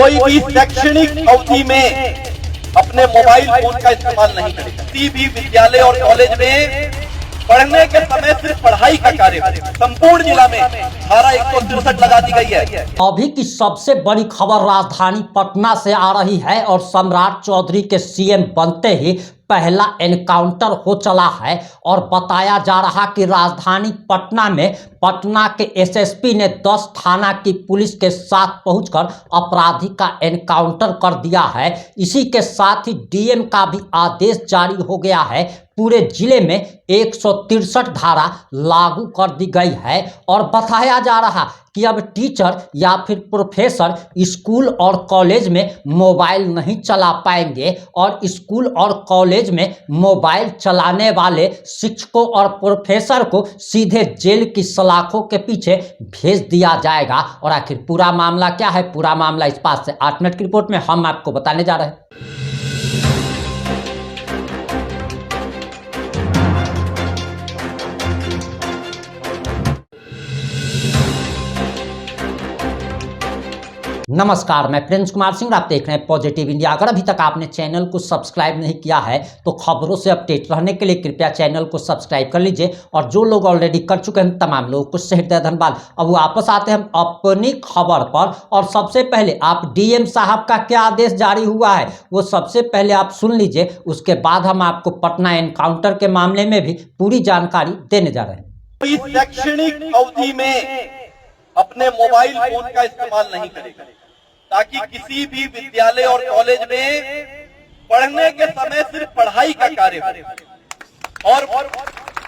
कोई भी शैक्षणिक अवधि में अपने मोबाइल फोन का इस्तेमाल नहीं करेगा। किसी भी विद्यालय और कॉलेज में पढ़ने के समय सिर्फ पढ़ाई का कार्य हो। संपूर्ण जिला में धारा 163 लगा दी गई है। अभी की सबसे बड़ी खबर राजधानी पटना से आ रही है और सम्राट चौधरी के सीएम बनते ही पहला एनकाउंटर हो चला है और बताया जा रहा कि राजधानी पटना में पटना के एसएसपी ने 10 थाना की पुलिस के साथ पहुंचकर अपराधी का एनकाउंटर कर दिया है। इसी के साथ ही डीएम का भी आदेश जारी हो गया है। पूरे जिले में 163 धारा लागू कर दी गई है और बताया जा रहा कि अब टीचर या फिर प्रोफेसर स्कूल और कॉलेज में मोबाइल नहीं चला पाएंगे और स्कूल और कॉलेज में मोबाइल चलाने वाले शिक्षकों और प्रोफेसर को सीधे जेल की सलाखों के पीछे भेज दिया जाएगा। और आखिर पूरा मामला क्या है, पूरा मामला इस बात से 8 मिनट की रिपोर्ट में हम आपको बताने जा रहे हैं। नमस्कार, मैं प्रिंस कुमार सिंह, आप देख रहे हैं पॉजिटिव इंडिया। अगर अभी तक आपने चैनल को सब्सक्राइब नहीं किया है तो खबरों से अपडेट रहने के लिए कृपया चैनल को सब्सक्राइब कर लीजिए और जो लोग ऑलरेडी कर चुके हैं तमाम लोगों को हृदय धन्यवाद। अब वापस आते हैं हम अपनी खबर पर और सबसे पहले आप डीएम साहब का क्या आदेश जारी हुआ है वो सबसे पहले आप सुन लीजिए, उसके बाद हम आपको पटना एनकाउंटर के मामले में भी पूरी जानकारी देने जा रहे हैं। शैक्षणिक अवधि में अपने मोबाइल फोन का इस्तेमाल नहीं करेगा ताकि किसी भी विद्यालय और कॉलेज में पढ़ने के समय सिर्फ पढ़ाई का कार्य हो और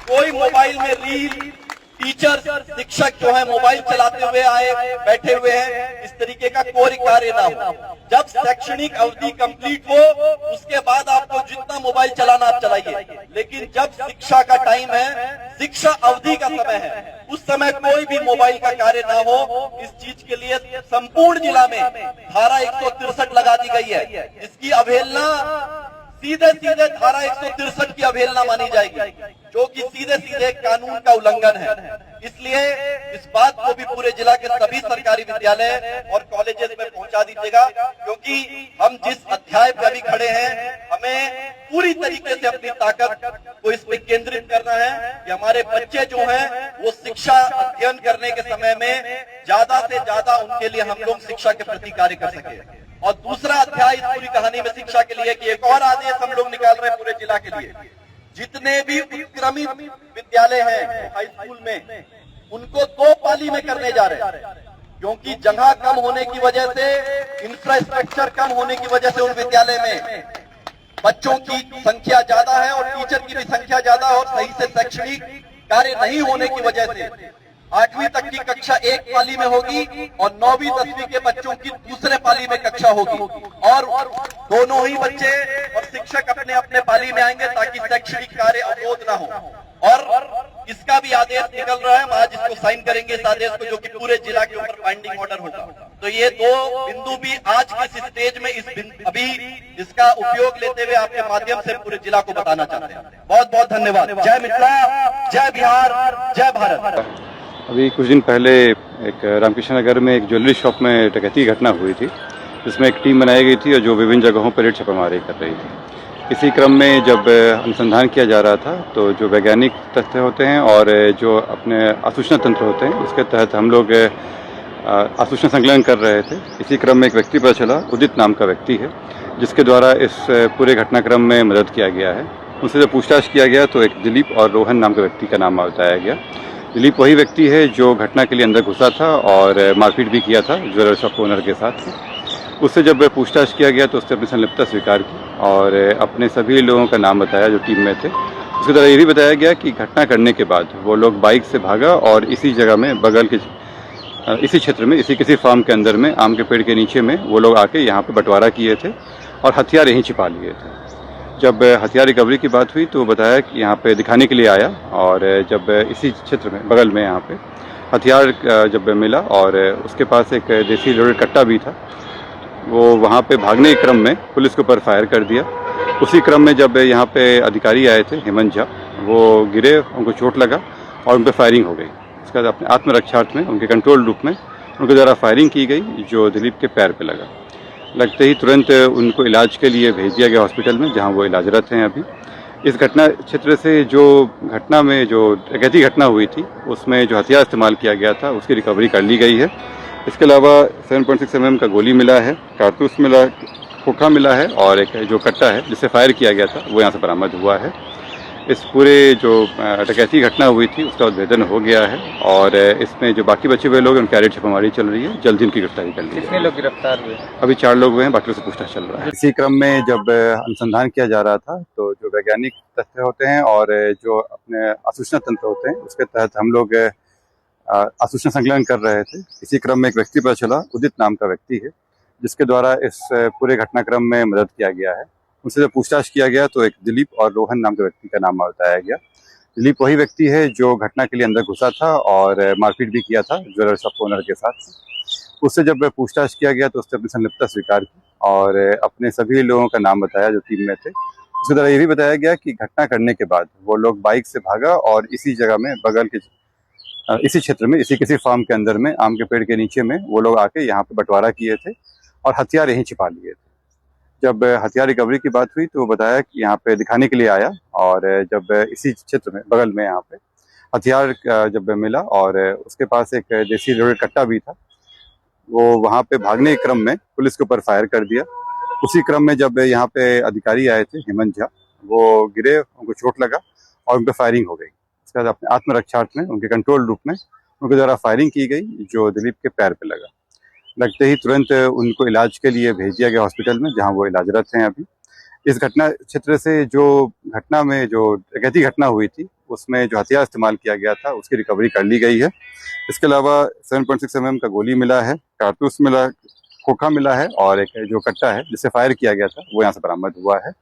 कोई मोबाइल में रील, टीचर, शिक्षक जो है मोबाइल चलाते हुए आए बैठे हुए हैं, इस तरीके का कोई कार्य ना हो। जब शैक्षणिक अवधि कंप्लीट हो उसके बाद आपको जितना मोबाइल चलाना आप चलाइए, लेकिन जब शिक्षा का टाइम है, शिक्षा अवधि का समय है, उस समय कोई भी मोबाइल का कार्य ना हो। इस चीज के लिए संपूर्ण जिला में धारा 163 लगा दी गई है। इसकी अवहेलना सीधे सीधे धारा 163 की अवहेलना मानी जाएगी, जो कि सीधे सीधे कानून का उल्लंघन है। इसलिए इस बात को भी पूरे जिला के सभी सरकारी विद्यालय और कॉलेजेस में पहुंचा दीजिएगा, क्योंकि हम जिस अध्याय पे अभी खड़े हैं हमें पूरी तरीके से अपनी ताकत को इस पे केंद्रित करना है कि हमारे बच्चे जो हैं वो शिक्षा अध्ययन करने के समय में ज्यादा से ज्यादा उनके लिए हम लोग शिक्षा के प्रति कार्य कर सके। और दूसरा अध्याय इस पूरी कहानी में शिक्षा के लिए कि एक और आदेश हम लोग निकाल रहे हैं पूरे जिला के लिए। जितने भी उत्क्रमित विद्यालय हैं हाई स्कूल में, उनको 2 पाली में करने जा रहे हैं, क्योंकि जगह कम होने की वजह से, इंफ्रास्ट्रक्चर कम होने की वजह से उन विद्यालय में बच्चों की संख्या ज्यादा है और टीचर की भी संख्या ज्यादा है और सही से शैक्षणिक कार्य नहीं होने की वजह से 8वीं तक की कक्षा एक पाली में होगी और 9वीं 10वीं के बच्चों की दूसरे पाली में कक्षा होगी और दोनों ही बच्चे और शिक्षक अपने अपने पाली में आएंगे ताकि शैक्षणिक कार्य अवरोध ना हो। और इसका भी आदेश निकल रहा है, हम आज इसको साइन करेंगे इस आदेश को, जो कि पूरे जिला के ऊपर बाइंडिंग ऑर्डर होगा। तो ये 2 बिंदु भी आज के इस स्टेज में अभी इसका उपयोग लेते हुए आपके माध्यम से पूरे जिला को बताना चाहते हैं। बहुत बहुत धन्यवाद। जय मिथिला, जय बिहार, जय भारत। अभी कुछ दिन पहले एक रामकृष्ण नगर में एक ज्वेलरी शॉप में डकैती की घटना हुई थी, जिसमें एक टीम बनाई गई थी और जो विभिन्न जगहों पर रेड छापेमारी कर रही थी। इसी क्रम में जब अनुसंधान किया जा रहा था तो जो वैज्ञानिक तथ्य होते हैं और जो अपने आसूचना तंत्र होते हैं उसके तहत हम लोग आसूचना संकलन कर रहे थे। इसी क्रम में एक व्यक्ति पता चला, उदित नाम का व्यक्ति है, जिसके द्वारा इस पूरे घटनाक्रम में मदद किया गया है। उनसे जब पूछताछ किया गया तो एक दिलीप और रोहन नाम के व्यक्ति का नाम बताया गया। दिलीप वही व्यक्ति है जो घटना के लिए अंदर घुसा था और मारपीट भी किया था ज्वेलर शॉप ओनर के साथ। उससे जब पूछताछ किया गया तो उसने अपनी संलिप्तता स्वीकार की और अपने सभी लोगों का नाम बताया जो टीम में थे। उसके द्वारा ये भी बताया गया कि घटना करने के बाद वो लोग बाइक से भागा और इसी जगह में बगल के इसी क्षेत्र में इसी किसी फार्म के अंदर में आम के पेड़ के नीचे में वो लोग आके यहाँ पे बंटवारा किए थे और हथियार यहीं छिपा लिए थे। जब हथियार रिकवरी की बात हुई तो बताया कि यहाँ पे दिखाने के लिए आया और जब इसी क्षेत्र में बगल में यहाँ पे हथियार जब मिला और उसके पास एक देसी लोडेड कट्टा भी था, वो वहाँ पे भागने के क्रम में पुलिस के ऊपर फायर कर दिया। उसी क्रम में जब यहाँ पे अधिकारी आए थे हेमंत झा, वो गिरे, उनको चोट लगा और उन पर फायरिंग हो गई। उसके बाद अपने आत्मरक्षार्थ में उनके कंट्रोल रूप में उनके द्वारा फायरिंग की गई जो दिलीप के पैर पे लगा। लगते ही तुरंत उनको इलाज के लिए भेज दिया गया हॉस्पिटल में, जहां वो इलाजरत हैं अभी। इस घटना क्षेत्र से जो घटना में जो डकैती घटना हुई थी उसमें जो हथियार इस्तेमाल किया गया था उसकी रिकवरी कर ली गई है। इसके अलावा 7.6 mm का गोली मिला है, कारतूस मिला, खोखा मिला है और एक जो कट्टा है जिससे फायर किया गया था वो यहाँ से बरामद हुआ है। इस पूरे जो डकैती घटना हुई थी उसका उद्भेदन हो गया है और इसमें जो बाकी बचे हुए लोग हैं उनकी आड़े छापेमारी चल रही है। जल्द ही उनकी गिरफ्तारी कर ली है। कितने लोग गिरफ्तार हुए? अभी 4 लोग हुए हैं, बाकी से पूछताछ चल रहा है। इसी क्रम में जब अनुसंधान किया जा रहा था तो जो वैज्ञानिक तथ्य होते हैं और जो अपने आसूचना तंत्र होते हैं उसके तहत हम लोग आसूचना संकलन कर रहे थे। इसी क्रम में एक व्यक्ति पता चला, उदित नाम का व्यक्ति है, जिसके द्वारा इस पूरे घटनाक्रम में मदद किया गया है। उनसे जब पूछताछ किया गया तो एक दिलीप और रोहन नाम के व्यक्ति का नाम बताया गया। दिलीप वही व्यक्ति है जो घटना के लिए अंदर घुसा था और मारपीट भी किया था ज्वेलर शॉप ओनर के साथ। उससे जब पूछताछ किया गया तो उसने अपनी संलिप्तता स्वीकार की और अपने सभी लोगों का नाम बताया जो टीम में थे। उसके द्वारा ये भी बताया गया कि घटना करने के बाद वो लोग बाइक से भागा और इसी जगह में बगल के इसी क्षेत्र में किसी फार्म के अंदर में आम के पेड़ के नीचे में वो लोग आके यहाँ पे बंटवारा किए थे और हथियार यहीं छिपा लिए थे। जब हथियार रिकवरी की बात हुई तो वो बताया कि यहाँ पे दिखाने के लिए आया और जब इसी क्षेत्र में बगल में यहाँ पे हथियार जब मिला और उसके पास एक देसी लोडेड कट्टा भी था, वो वहाँ पे भागने के क्रम में पुलिस के ऊपर फायर कर दिया। उसी क्रम में जब यहाँ पे अधिकारी आए थे हेमंत झा, वो गिरे, उनको चोट लगा और उन पर फायरिंग हो गई। उसके बाद अपने आत्मरक्षार्थ में उनके कंट्रोल रूप में उनके द्वारा फायरिंग की गई जो दिलीप के पैर पे लगा। लगते ही तुरंत उनको इलाज के लिए भेज दिया गया हॉस्पिटल में, जहां वो इलाजरत हैं अभी। इस घटना क्षेत्र से जो घटना में जो डकैती घटना हुई थी उसमें जो हथियार इस्तेमाल किया गया था उसकी रिकवरी कर ली गई है। इसके अलावा 7.6 mm का गोली मिला है, कारतूस मिला, खोखा मिला है और एक जो कट्टा है जिससे फायर किया गया था वो यहाँ से बरामद हुआ है।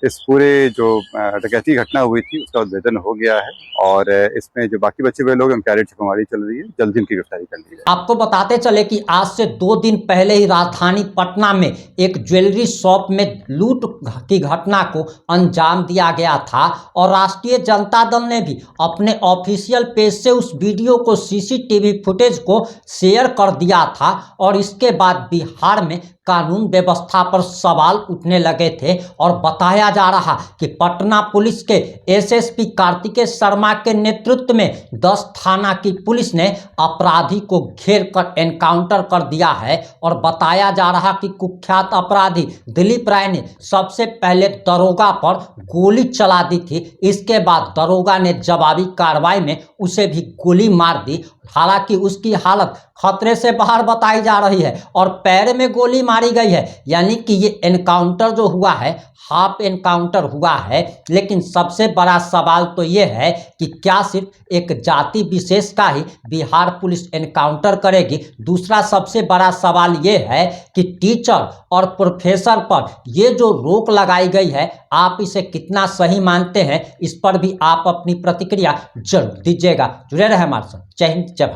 इस पूरे जो डकैती घटना हुई थी उसका उद्भेदन हो गया है और इसमें जो बाकी बचे हुए लोग हैं उनकी आड़े छापेमारी चल रही है। जल्द ही उनकी गिरफ्तारी कर ली है। आपको बताते चले कि आज से 2 दिन पहले ही राजधानी पटना में एक ज्वेलरी शॉप में लूट की घटना को अंजाम दिया गया था और राष्ट्रीय जनता दल ने भी अपने ऑफिशियल पेज से उस वीडियो को सीसीटीवी फुटेज को शेयर कर दिया था और इसके बाद बिहार में कानून व्यवस्था पर सवाल उठने लगे थे और बताया जा रहा कि पटना पुलिस के एसएसपी कार्तिकेय शर्मा के नेतृत्व में 10 थाना की पुलिस ने अपराधी को घेर कर एनकाउंटर कर दिया है और बताया जा रहा कि कुख्यात अपराधी दिलीप राय ने सबसे पहले दरोगा पर गोली चला दी थी। इसके बाद दरोगा ने जवाबी कार्रवाई में उसे भी गोली मार दी। हालांकि उसकी हालत खतरे से बाहर बताई जा रही है और पैर में गोली मारी गई है, यानी कि ये एनकाउंटर जो हुआ है हाफ एनकाउंटर हुआ है। लेकिन सबसे बड़ा सवाल तो ये है कि क्या सिर्फ एक जाति विशेष का ही बिहार पुलिस एनकाउंटर करेगी? दूसरा सबसे बड़ा सवाल ये है कि टीचर और प्रोफेसर पर ये जो रोक लगाई गई है आप इसे कितना सही मानते हैं? इस पर भी आप अपनी प्रतिक्रिया जरूर दीजिएगा। जुड़े रहे हमारे साथ। जय हिंद, जय भारत।